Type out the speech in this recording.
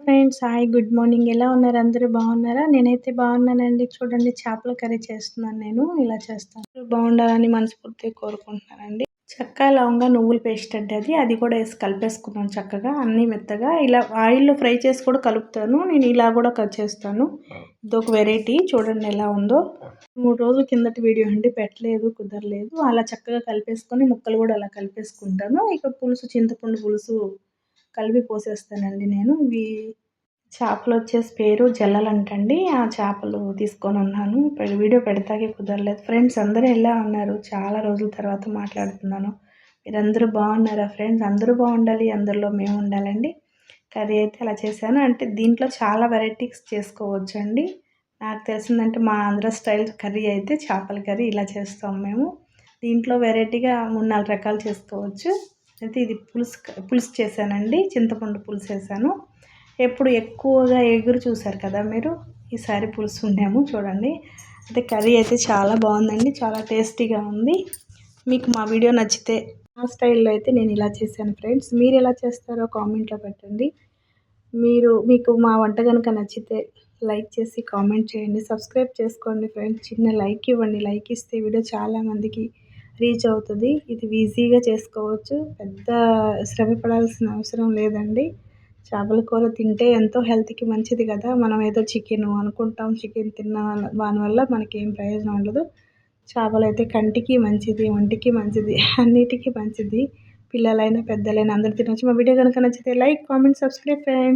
Friends, hi, good morning. ఎలా ఉన్నారు? అందరూ బాగున్నారా? నేనైతే బాగున్నానండి. చూడండి, చేపల కర్రీ చేస్తున్నాను. నేను ఇలా చేస్తాను. బాగుండాలని మనస్ఫూర్తిగా కోరుకుంటున్నానండి. చెక్క, లవంగా, నువ్వుల పేస్ట్ అండి అది కూడా వేసి కలిపేసుకున్నాను చక్కగా అన్నీ మెత్తగా. ఇలా ఆయిల్లో ఫ్రై చేసి కూడా కలుపుతాను. నేను ఇలా కూడా చేస్తాను. ఇదొక వెరైటీ. చూడండి ఎలా ఉందో. 3 రోజుల కిందటి వీడియో అండి, పెట్టలేదు, కుదరలేదు. అలా చక్కగా కలిపేసుకొని ముక్కలు కూడా అలా కలిపేసుకుంటాను. ఇక పులుసు, చింతపండు పులుసు కలిపి పోసేస్తానండి నేను. ఇవి చేపలు వచ్చేసి పేరు జల్లలంటండి. ఆ చేపలు తీసుకొని ఉన్నాను. వీడియో పెడతాకే కుదరలేదు. ఫ్రెండ్స్, అందరూ ఎలా ఉన్నారు? చాలా రోజుల తర్వాత మాట్లాడుతున్నాను. మీరందరూ బాగున్నారా ఫ్రెండ్స్? అందరూ బాగుండాలి, అందరిలో మేము ఉండాలండి. కర్రీ అయితే అలా చేశాను. అంటే దీంట్లో చాలా వెరైటీస్ చేసుకోవచ్చండి. నాకు తెలిసిందంటే మా ఆంధ్ర స్టైల్ కర్రీ అయితే చేపల కర్రీ ఇలా చేస్తాం మేము. దీంట్లో వెరైటీగా 3-4 రకాలు చేసుకోవచ్చు. అయితే ఇది పులుసు చేశానండి. చింతపండు పులుసు వేసాను. ఎప్పుడు ఎక్కువగా ఎగురు చూసారు కదా మీరు, ఈసారి పులుసు ఉండేమో చూడండి. అయితే కర్రీ అయితే చాలా బాగుందండి, చాలా టేస్టీగా ఉంది. మీకు మా వీడియో నచ్చితే నా స్టైల్లో అయితే నేను ఇలా చేశాను ఫ్రెండ్స్. మీరు ఎలా చేస్తారో కామెంట్లో పెట్టండి. మీకు మా వంట కనుక నచ్చితే లైక్ చేసి కామెంట్ చేయండి, సబ్స్క్రైబ్ చేసుకోండి ఫ్రెండ్స్. చిన్న లైక్ ఇవ్వండి. లైక్ ఇస్తే వీడియో చాలామందికి రీచ్ అవుతుంది. ఇది ఈజీగా చేసుకోవచ్చు, పెద్ద శ్రమ పడాల్సిన అవసరం లేదండి. చేపల కూర తింటే ఎంతో హెల్త్కి మంచిది కదా. మనం ఏదో చికెన్ అనుకుంటాం, చికెన్ తిన్న దానివల్ల మనకేం ప్రయోజనం ఉండదు. చేపలు అయితే కంటికి మంచిది, ఒంటికి మంచిది, అన్నిటికీ మంచిది. పిల్లలైనా పెద్దలైనా అందరూ తినవచ్చు. మా వీడియో కనుక నచ్చితే లైక్, కామెంట్, సబ్స్క్రైబ్ ఫ్రెండ్స్.